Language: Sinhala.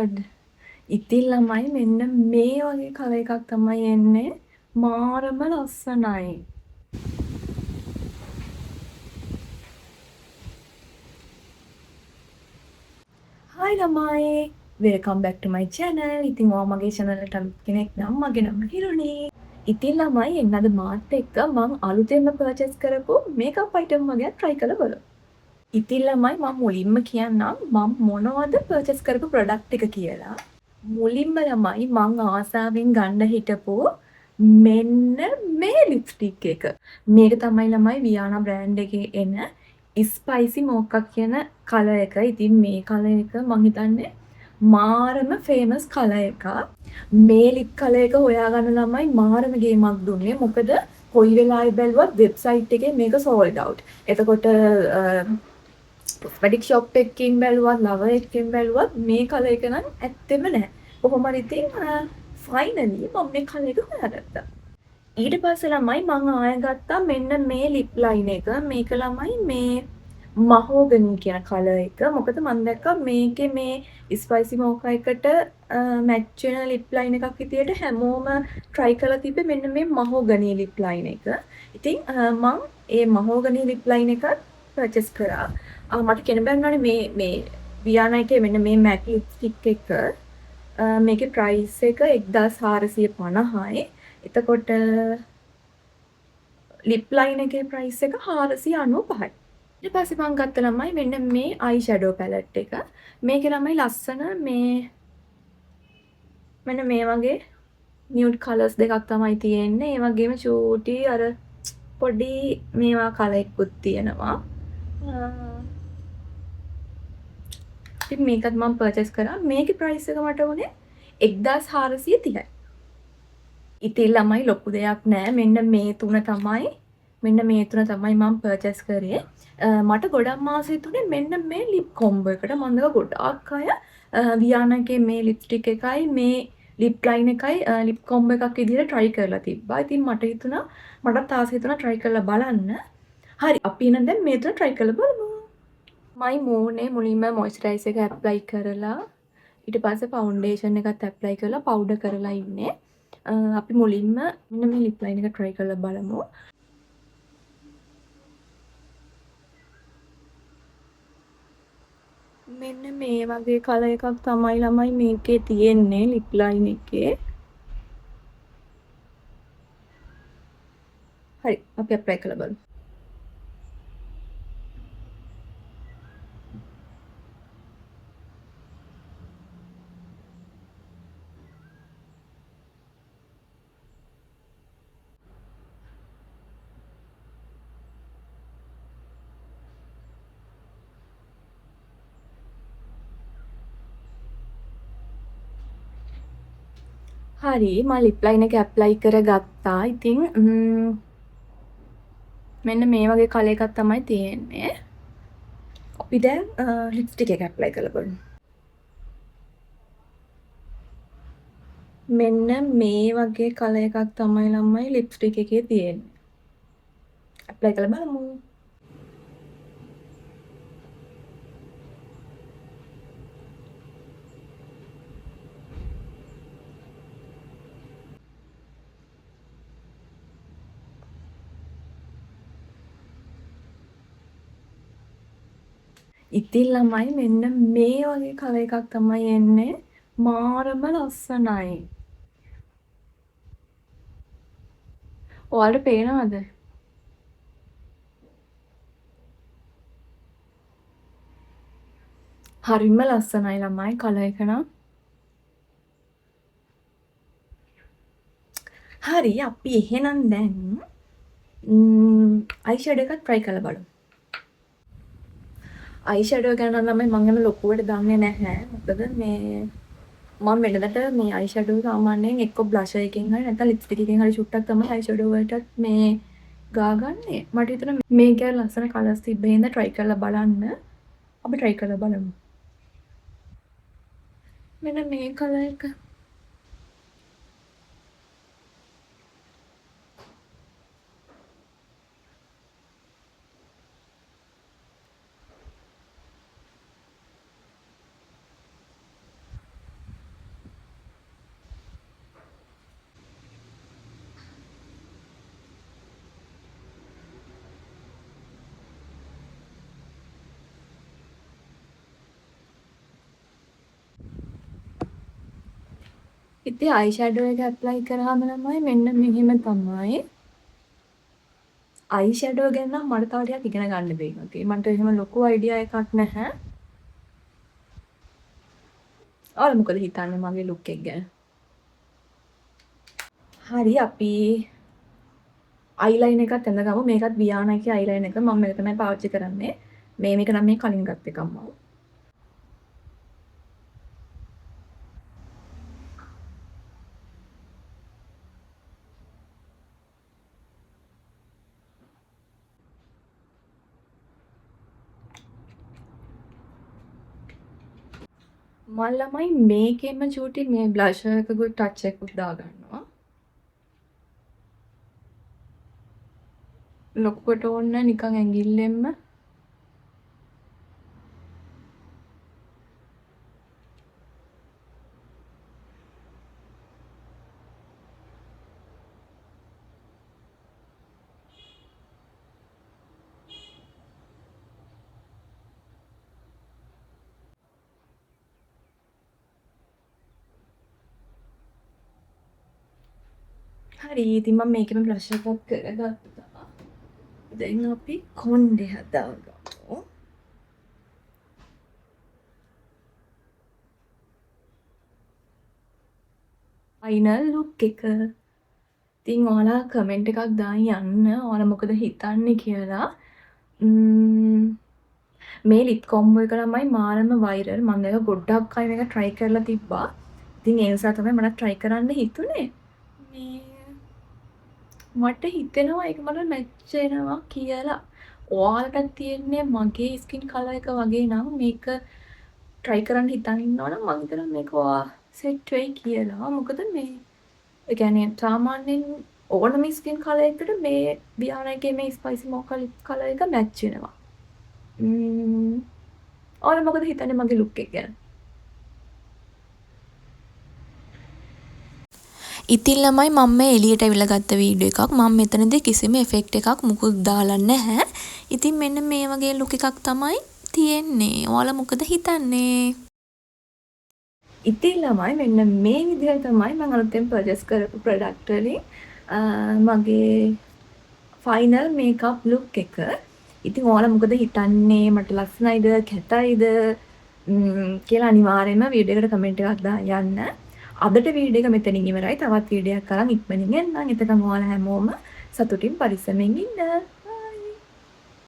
God. ඉතින් ළමයි මෙන්න මේ වගේ කලර් එකක් තමයි එන්නේ. මාරම ලස්සනයි. Hi ළමයි. Welcome back to my channel. ඉතින් ඔයා මගේ channel එකට අලුත් කෙනෙක් නම් මගේ නම හිරුණි. ඉතින් ළමයි එන්න අද මාත් එක්ක මං අලුතෙන්ම purchase කරපු makeup item වගේක් try කරලා බලමු. ඉතින් ළමයි මම මුලින්ම කියන්නම් මම මොනවද purchase කරපු product එක කියලා. මුලින්ම ළමයි මං ආසාවෙන් ගන්න හිටපු මෙන්න මේ ලිප්ස්ටික් එක. මේක තමයි ළමයි වියානා බ්‍රෑන්ඩ් එකේ එන ස්පයිසි මෝකා කියන කලර් එක. ඉතින් මේ කලර් එක මං හිතන්නේ මාරම ෆේමස් කලර් එකක්. මේ ලිප් කලර් එක හොයාගන්න ළමයි මාරම ගේමක් දුන්නේ. මොකද කොයි වෙලාවෙ බැලුවත් වෙබ්සයිට් එකේ මේක sold out. එතකොට කොස්මැටික් ෂොප් එකකින් බැලුවත් ලව එකකින් බැලුවත් මේ කලර් එක නම් ඇත්තෙම නැහැ. කොහොම හරි ඉතින් ෆයිනලි මම මේ කලර් එක හොයාගත්තා. ඊට පස්සේ ළමයි මම ආය ගත්තා මෙන්න මේ ලිප් ලයින් එක. මේක ළමයි මේ මහෝගනි කියන කලර් එක. මොකද මම දැක්කා මේකේ මේ ස්පයිසි මෝකා එකට මැච් වෙන ලිප් ලයින් එකක් විදියට හැමෝම try කරලා තිබ්බේ මෙන්න මේ මහෝගනි ලිප් ලයින් එක. ඉතින් මම ඒ මහෝගනි ලිප් ලයින් එකත් purchase කරා. මට කියන්න බැන්නානේ මේ වියානා එකේ මෙන්න මේ මැට් ලිප්ස්ටික් එක මේකේ ප්‍රයිස් එක 1450යි. එතකොට ලිප් ලයින් එකේ ප්‍රයිස් එක 495යි. ඊට පස්සේ මම ගත්ත ළමයි මෙන්න මේ අයි ෂැඩෝ පැලට් එක. මේකේ ළමයි ලස්සන මෙන්න මේ වගේ නියුඩ් කලර්ස් දෙකක් තමයි තියෙන්නේ. ඒ වගේම චූටි අර පොඩි මේවා කලර් එකකුත් තියෙනවා. ඉතින් මේකත් මම පර්චේස් කරා. මේකේ ප්‍රයිස් එක මට වුණේ 1430යි. ඉතින් ළමයි ලොකු දෙයක් නෑ. මෙන්න මේ තුන තමයි මම පර්චේස් කරේ. මට ගොඩක් මාසෙ තුනේ මෙන්න මේ ලිප් කොම්බෝ එකට මම දැක ගොඩාක් අය වියානාගේ මේ ලිප්ස්ටික් එකයි මේ ලිප් ලයින් එකයි ලිප් කොම්බෝ එකක් විදිහට try කරලා තිබ්බා. ඉතින් මට හිතුණා මටත් ආස හිතුණා try කරලා බලන්න. හරි අපි එහෙනම් දැන් මේ තුන try කරලා බලමු. මයි මූණේ මුලින්ම මොයිස්චරයිසර් එක ඇප්ලයි කරලා ඊට පස්සේ ෆවුන්ඩේෂන් එකත් ඇප්ලයි කරලා පවුඩර් කරලා ඉන්නේ. අපි මුලින්ම මෙන්න මේ ලිප් ලයින් එක try කරලා බලමු. මෙන්න මේ වගේ කලර් එකක් තමයි ළමයි මේකේ තියෙන්නේ ලිප් ලයින් එකේ. හරි අපි ඇප්ලයි කරලා බලමු. හරි මම ලිප් ලයින් එක ඇප්ලයි කරගත්තා. ඉතින් මෙන්න මේ වගේ කලර් එකක් තමයි තියෙන්නේ. අපි දැන් ලිප්ස්ටික් එක ඇප්ලයි කරලා බලමු. මෙන්න මේ වගේ කලර් එකක් තමයි ළමයි ලිප්ස්ටික් එකේ තියෙන්නේ. ඇප්ලයි කරලා බලමු. ඉතින් ළමයි මෙන්න මේ වගේ කලර් එකක් තමයි එන්නේ. මාරම ලස්සනයි. ඔයාලට පේනවද? හරිම ලස්සනයි ළමයි කලර් එක නම්. හරි අපි එහෙනම් දැන් අයි ෂැඩෝ එකත් try කරලා බලමු. අයි ෂැඩෝ ගැන නම් ළමයි මම එහෙම ලොකුවට දන්නේ නැහැ. මොකද මේ මම වෙනදට මේ අයි ෂැඩෝ සාමාන්‍යයෙන් එක්ක බ්ලෂර් එකකින් හරි නැත්නම් ලිප්ස්ටික් එකකින් හරි චුට්ටක් තමයි අයි ෂැඩෝ වලටත් මේ ගාගන්නේ. මට හිතුණා මේකේ ලස්සන කලර්ස් තිබ්බ හින්දා try කරලා බලන්න. අපි try කරලා බලමු. මෙන්න මේ කලර් එක. ඉතින් අයි ෂැඩෝ එක ඇප්ලයි කරාම ළමයි මෙන්න මෙහෙම තමයි. අයි ෂැඩෝ ගැන නම් මට තව ටිකක් ඉගෙන ගන්න වෙයි වගේ. මට එහෙම ලොකු අයිඩියා එකක් නැහැ. ඔයාලා මොකද හිතන්නේ මගේ ලුක් එක ගැන? හරි අපි අයිලයින් එකත් ඇඳගමු. මේකත් වියානාගේ අයිලයින් එක. මම මේක තමයි පාවිච්චි කරන්නේ. මේක නම් මේ කලින් ගත් එකක් මම. මම ළමයි මේකෙම චූටි මේ බ්ලෂර් එකකුත් ටච් එකකුත් දාගන්නවා. ලොකුවට ඕනේ නිකන් ඇඟිල්ලෙන්ම හරි ඉතින් මම මේකෙම බ්ලෂ් එකක් කරගත්තා. දැන් අපි කොණ්ඩේ හදාගමු. ෆයිනල් ලුක් එක. ඉතින් ඔයාලා කමෙන්ට් එකක් දාන්න යන්න. ඔයාලා මොකද හිතන්නේ කියලා. මේ ලිප් කොම්බෝ එක ළමයි මාරම වයිරල්. මම ඒක ගොඩක් අය මේක try කරලා තිබ්බා. ඉතින් ඒ නිසා තමයි මට try කරන්න හිතුනේ. මේ මට හිතෙනවා ඒක මට මැච් වෙනවා කියලා. ඔයාලට තියෙන්නේ මගේ ස්කින් කලර් එක වගේ නම් මේක try කරන්න හිතන් ඉන්නවනම් මම හිතනවා මේක ඔයා සෙට් වෙයි කියලා. මොකද මේ ඒ කියන්නේ සාමාන්‍යයෙන් ඕනම ස්කින් කලර් එකකට මේ බියානාගේ මේ ස්පයිසි මොකා ලිප් කලර් එක මැච් වෙනවා. ඔයාලා මොකද හිතන්නේ මගේ ලුක් එක ගැන? ඉතින් ළමයි මම මේ එළියට ඇවිල්ලා ගත්ත වීඩියෝ එකක්. මම මෙතනදී කිසිම එෆෙක්ට් එකක් මුකුත් දාලා නැහැ. ඉතින් මෙන්න මේ වගේ ලුක් එකක් තමයි තියෙන්නේ. ඔයාලා මොකද හිතන්නේ? ඉතින් ළමයි මෙන්න මේ විදිහට තමයි මම අලුතෙන් පර්චේස් කරපු ප්‍රොඩක්ට් වලින් මගේ ෆයිනල් මේකප් ලුක් එක. ඉතින් ඔයාලා මොකද හිතන්නේ? මට ලස්සනයිද කැතයිද කියලා අනිවාර්යයෙන්ම වීඩියෝ එකට කමෙන්ට් එකක් දාන්න යන්න. අදට වීඩියෝ එක මෙතනින් ඉවරයි. තවත් වීඩියෝ එකක් අරන් ඉක්මනින් එන්නම්. එතකන් ඔයාලා හැමෝම සතුටින් පරිස්සමෙන් ඉන්න.